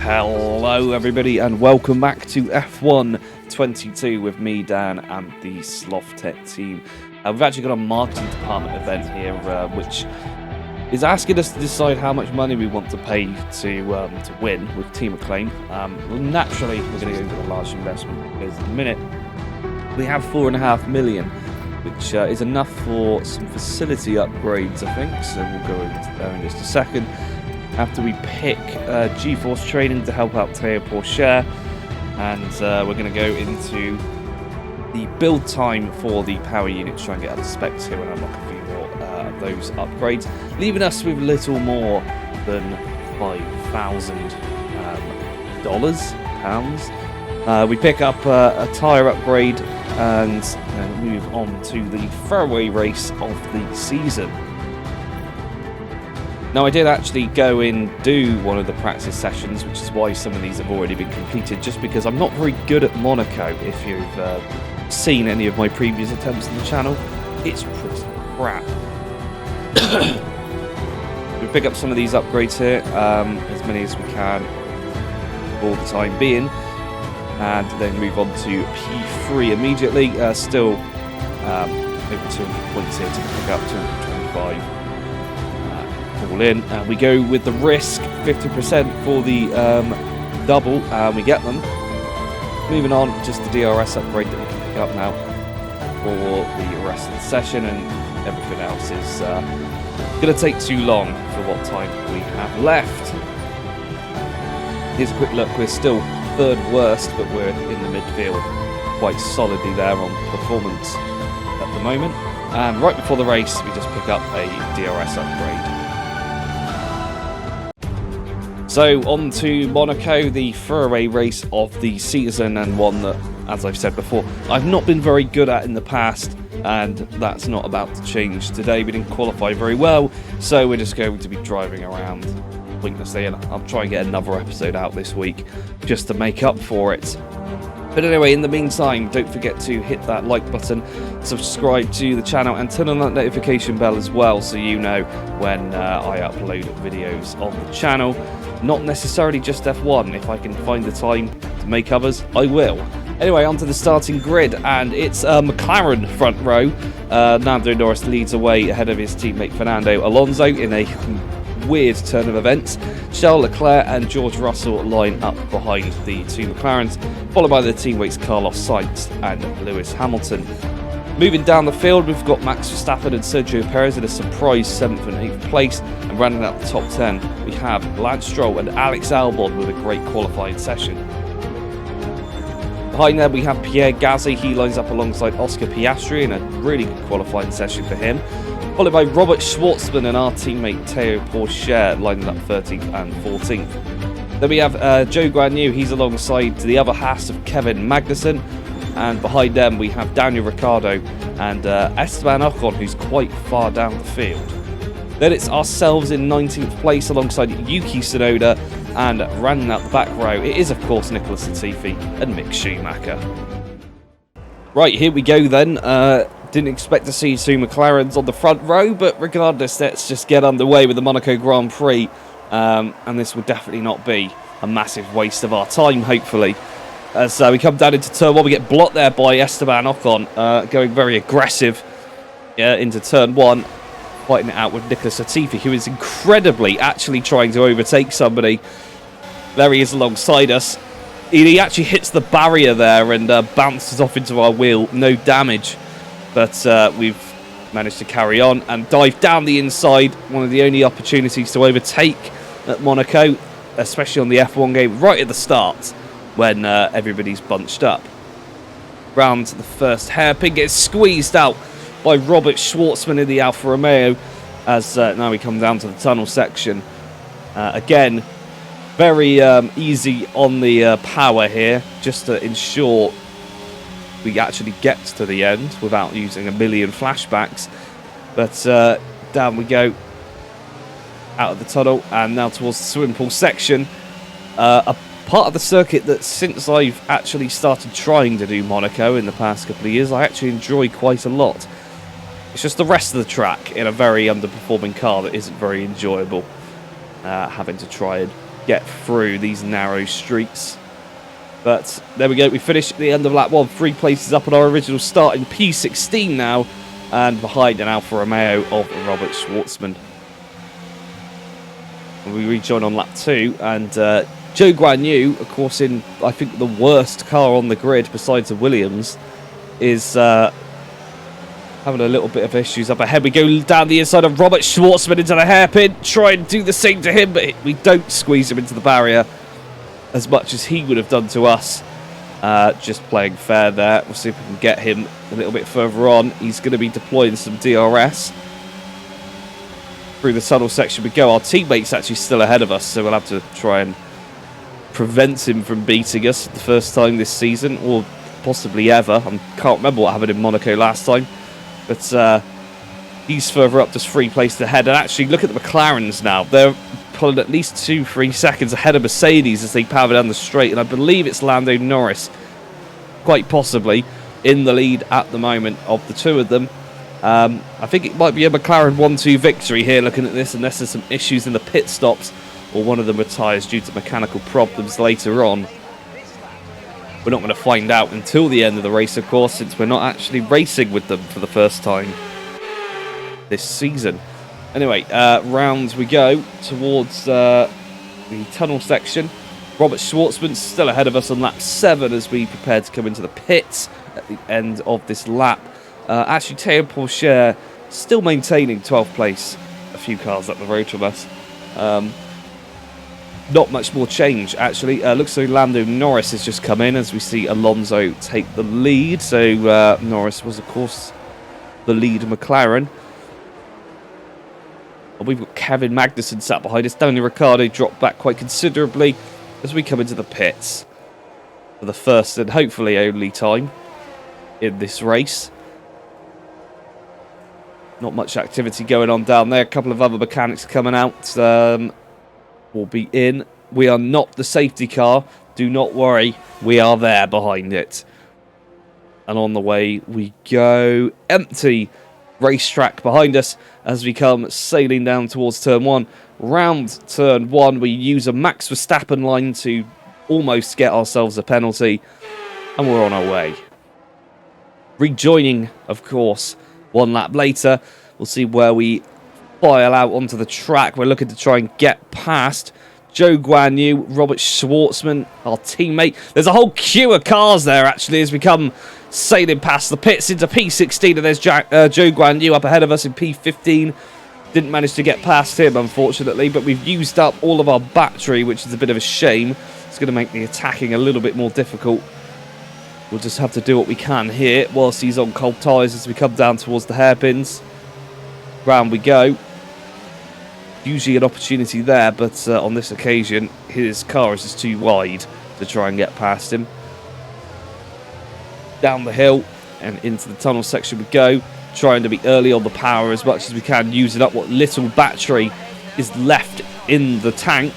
Hello everybody and welcome back to F1 22 with me, Dan, and the Slothz team. We've actually got a marketing department event here which is asking us to decide how much money we want to pay to win with Team Acclaim. Naturally, we're going to go into a large investment because at the minute we have 4.5 million, which is enough for some facility upgrades, I think, so we'll go into there in just a second. After we pick GeForce training to help out Teo Pourchaire, and we're going to go into the build time for the power unit, try and get up to specs here and unlock a few more of those upgrades, leaving us with little more than £5,000. We pick up a tyre upgrade and move on to the throwaway race of the season. Now, I did actually go in do one of the practice sessions, which is why some of these have already been completed, just because I'm not very good at Monaco. If you've seen any of my previous attempts on the channel, it's pretty crap. We pick up some of these upgrades here, as many as we can for the time being, and then move on to P3 immediately. Still over 200 points here to pick up, 225. All in, and we go with the risk 50% for the double, and we get them. Moving on, just the DRS upgrade that we can pick up now for the rest of the session, and everything else is going to take too long for what time we have left. Here's a quick look. We're still third worst, but we're in the midfield quite solidly there on performance at the moment. And right before the race, we just pick up a DRS upgrade. So on to Monaco, the throwaway race of the season, and one that, as I've said before, I've not been very good at in the past, and that's not about to change today. We didn't qualify very well, so we're just going to be driving around pointlessly, and I'll try and get another episode out this week just to make up for it. But anyway, in the meantime, don't forget to hit that like button, subscribe to the channel, and turn on that notification bell as well, so you know when I upload videos on the channel. Not necessarily just F1. If I can find the time to make others, I will. Anyway, onto the starting grid, and it's McLaren front row. Lando Norris leads away ahead of his teammate Fernando Alonso in a weird turn of events. Charles Leclerc and George Russell line up behind the two McLarens, followed by their teammates Carlos Sainz and Lewis Hamilton. Moving down the field, we've got Max Verstappen and Sergio Perez in a surprise 7th and 8th place, and rounding out the top 10, we have Lance Stroll and Alex Albon with a great qualifying session. Behind there, we have Pierre Gasly. He lines up alongside Oscar Piastri in a really good qualifying session for him, followed by Robert Schwartzman and our teammate Teo Pourchaire lining up 13th and 14th. Then we have Joe Guan Yu. He's alongside the other half of Kevin Magnussen. And behind them we have Daniel Ricciardo and Esteban Ocon, who's quite far down the field. Then it's ourselves in 19th place alongside Yuki Tsunoda, and rounding out the back row, it is of course Nicholas Latifi and Mick Schumacher. Right, here we go then. Didn't expect to see two McLarens on the front row, but regardless, let's just get underway with the Monaco Grand Prix. And this will definitely not be a massive waste of our time, hopefully. As we come down into turn 1, we get blocked there by Esteban Ocon, going very aggressive into turn 1, fighting it out with Nicholas Latifi, who is incredibly actually trying to overtake somebody. There he is alongside us. He actually hits the barrier there and bounces off into our wheel. No damage, but we've managed to carry on and dive down the inside. One of the only opportunities to overtake at Monaco, especially on the F1 game, right at the start, when everybody's bunched up. Round to the first hairpin, gets squeezed out by Robert Schwartzman in the Alfa Romeo, as now we come down to the tunnel section. Again, very easy on the power here, just to ensure we actually get to the end without using a million flashbacks. But down we go, out of the tunnel, and now towards the swimming pool section. A part of the circuit that, since I've actually started trying to do Monaco in the past couple of years, I actually enjoy quite a lot. It's just the rest of the track in a very underperforming car that isn't very enjoyable, having to try and get through these narrow streets. But there we go, we finished at the end of lap 1, 3 places up on our original start in P16 now, and behind an Alfa Romeo of Robert Schwartzman. And we rejoin on lap 2, and Zhou Guanyu, of course in, I think, the worst car on the grid besides the Williams, is having a little bit of issues up ahead. We go down the inside of Robert Schwartzman into the hairpin, try and do the same to him, but we don't squeeze him into the barrier as much as he would have done to us. Just playing fair there. We'll see if we can get him a little bit further on. He's going to be deploying some DRS. Through the tunnel section we go. Our teammate's actually still ahead of us, so we'll have to try and prevent him from beating us the first time this season, or possibly ever. I can't remember what happened in Monaco last time, but he's further up, just 3 places ahead. And actually, look at the McLarens now. They're pulling at least 2-3 seconds ahead of Mercedes as they power down the straight, and I believe it's Lando Norris, quite possibly, in the lead at the moment of the two of them. I think it might be a McLaren 1-2 victory here, looking at this, unless there's some issues in the pit stops, or one of them retires due to mechanical problems later on. We're not going to find out until the end of the race, of course, since we're not actually racing with them for the first time this season. Anyway, round we go towards the tunnel section. Robert Schwartzman still ahead of us on lap 7 as we prepare to come into the pits at the end of this lap. Actually, Théo Pourchaire still maintaining 12th place, a few cars up the road from us. Not much more change, actually. Looks like Lando Norris has just come in as we see Alonso take the lead. So Norris was, of course, the lead McLaren. And we've got Kevin Magnussen sat behind us. Daniel Ricciardo dropped back quite considerably as we come into the pits for the first and hopefully only time in this race. Not much activity going on down there. A couple of other mechanics coming out. Will be in. We are not the safety car. Do not worry. We are there behind it. And on the way we go. Empty racetrack behind us as we come sailing down towards turn 1. Round turn 1, we use a Max Verstappen line to almost get ourselves a penalty, and we're on our way. Rejoining, of course, 1 lap later. We'll see where we file out onto the track. We're looking to try and get past Zhou Guanyu, Robert Schwartzman, our teammate. There's a whole queue of cars there, actually, as we come sailing past the pits into P16, and there's Zhou Guanyu up ahead of us in P15. Didn't manage to get past him, unfortunately, but we've used up all of our battery, which is a bit of a shame. It's going to make the attacking a little bit more difficult. We'll just have to do what we can here whilst he's on cold tyres as we come down towards the hairpins. Round we go. Usually an opportunity there, but on this occasion, his car is just too wide to try and get past him. Down the hill and into the tunnel section we go, trying to be early on the power as much as we can, using up what little battery is left in the tank.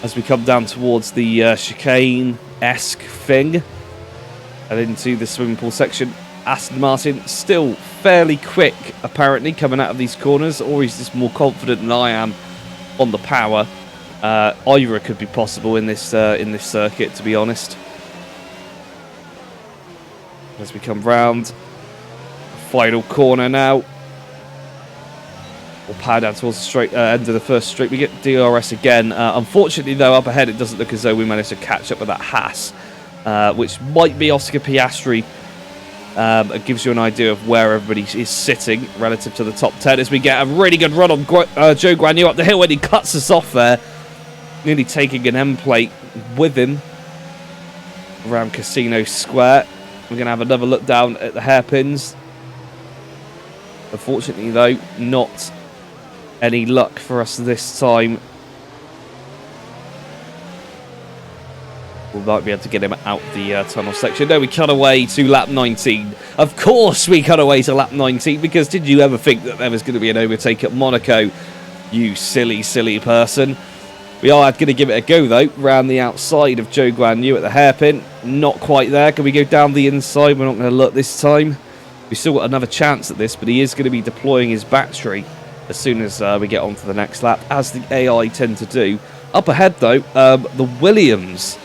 As we come down towards the chicane-esque thing and into the swimming pool section, Aston Martin still fairly quick, apparently, coming out of these corners, or he's just more confident than I am on the power. Either could be possible in this circuit, to be honest. As we come round, final corner now. We'll power down towards the straight end of the first straight. We get DRS again. Unfortunately, though, up ahead, it doesn't look as though we managed to catch up with that Haas, which might be Oscar Piastri. It gives you an idea of where everybody is sitting relative to the top 10 as we get a really good run on Zhou Guanyu up the hill when he cuts us off there. Nearly taking an M plate with him around Casino Square. We're going to have another look down at the hairpins. Unfortunately, though, not any luck for us this time. We might be able to get him out the tunnel section. No, we cut away to lap 19. Of course we cut away to lap 19, because did you ever think that there was going to be an overtake at Monaco? You silly, silly person. We are going to give it a go, though, round the outside of Zhou Guanyu at the hairpin. Not quite there. Can we go down the inside? We're not going to look this time. We've still got another chance at this, but he is going to be deploying his battery as soon as we get on to the next lap, as the AI tend to do. Up ahead, though, the Williams,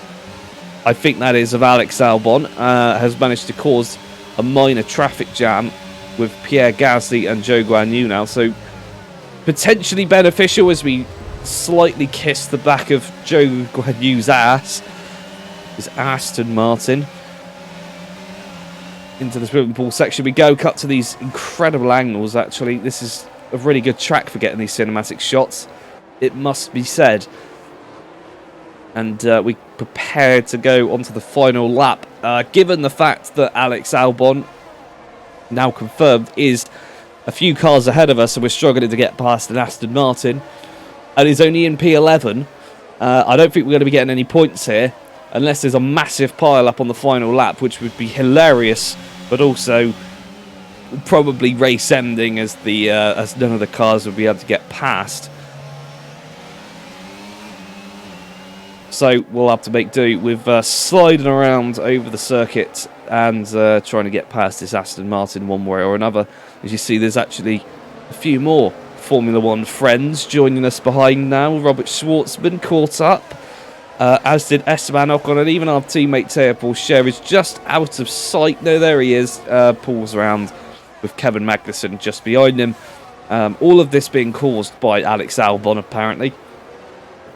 I think that is, of Alex Albon, has managed to cause a minor traffic jam with Pierre Gasly and Zhou Guanyu now, so potentially beneficial as we slightly kiss the back of Zhou Guanyu's ass. Is Aston Martin. Into the swimming pool section we go, cut to these incredible angles. Actually, this is a really good track for getting these cinematic shots, it must be said. And we prepare to go onto the final lap. Given the fact that Alex Albon, now confirmed, is a few cars ahead of us, and we're struggling to get past an Aston Martin, and is only in P11, I don't think we're going to be getting any points here, unless there's a massive pile-up on the final lap, which would be hilarious, but also probably race-ending, as none of the cars would be able to get past. So we'll have to make do with sliding around over the circuit and trying to get past this Aston Martin one way or another. As you see, there's actually a few more Formula One friends joining us behind now. Robert Schwartzman caught up, as did Esteban Ocon, and even our teammate Teo Pourchaire is just out of sight. No, there he is. Pulls around with Kevin Magnussen just behind him. All of this being caused by Alex Albon, apparently.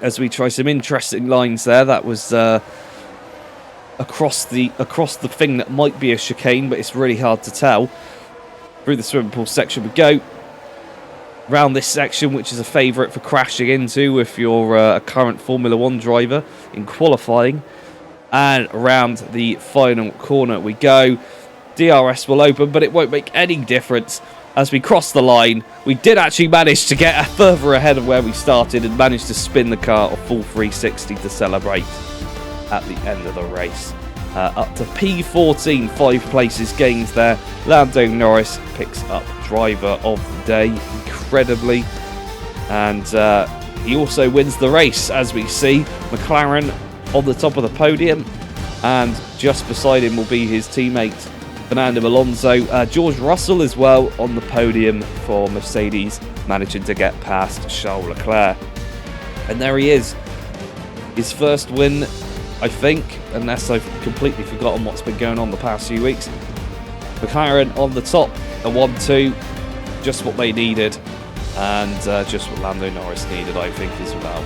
As we try some interesting lines there, that was across the thing that might be a chicane, but it's really hard to tell. Through the swimming pool section we go. Round this section, which is a favourite for crashing into if you're a current Formula One driver in qualifying. And around the final corner we go. DRS will open, but it won't make any difference. As we cross the line, we did actually manage to get further ahead of where we started and managed to spin the car a full 360 to celebrate at the end of the race. Up to P14, 5 places gained there. Lando Norris picks up driver of the day, incredibly. And he also wins the race, as we see. McLaren on the top of the podium, and just beside him will be his teammate Fernando Alonso. George Russell as well on the podium for Mercedes, managing to get past Charles Leclerc. And there he is. His first win, I think, unless I've completely forgotten what's been going on the past few weeks. McLaren on the top, a 1-2, just what they needed, and just what Lando Norris needed, I think, as well.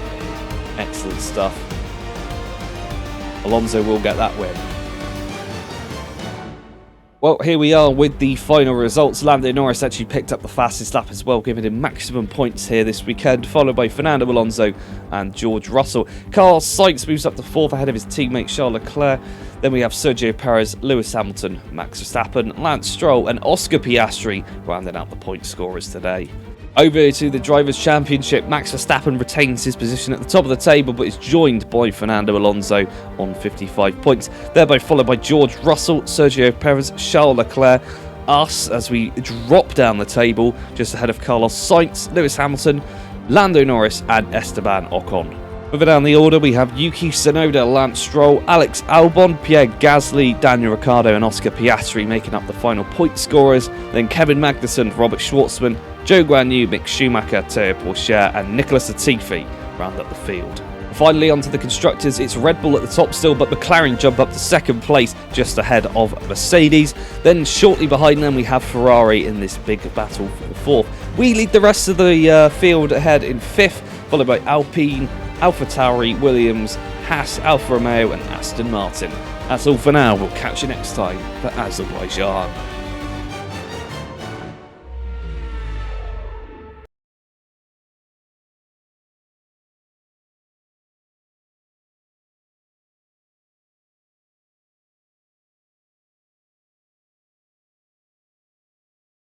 Excellent stuff. Alonso will get that win. Well, here we are with the final results. Lando Norris actually picked up the fastest lap as well, giving him maximum points here this weekend, followed by Fernando Alonso and George Russell. Carlos Sainz moves up to 4th ahead of his teammate Charles Leclerc. Then we have Sergio Perez, Lewis Hamilton, Max Verstappen, Lance Stroll and Oscar Piastri rounding out the point scorers today. Over to the Drivers' Championship, Max Verstappen retains his position at the top of the table, but is joined by Fernando Alonso on 55 points, thereby followed by George Russell, Sergio Perez, Charles Leclerc, us as we drop down the table just ahead of Carlos Sainz, Lewis Hamilton, Lando Norris and Esteban Ocon. Moving down the order, we have Yuki Tsunoda, Lance Stroll, Alex Albon, Pierre Gasly, Daniel Ricciardo and Oscar Piastri making up the final point scorers. Then Kevin Magnussen, Robert Schwartzman, Zhou Guanyu, Mick Schumacher, Teo Pourchaire and Nicholas Latifi round up the field. Finally, onto the constructors, it's Red Bull at the top still, but McLaren jump up to 2nd place just ahead of Mercedes. Then shortly behind them we have Ferrari in this big battle for 4th. We lead the rest of the field ahead in 5th, followed by Alpine, AlphaTauri, Williams, Haas, Alfa Romeo and Aston Martin. That's all for now. We'll catch you next time for Azerbaijan.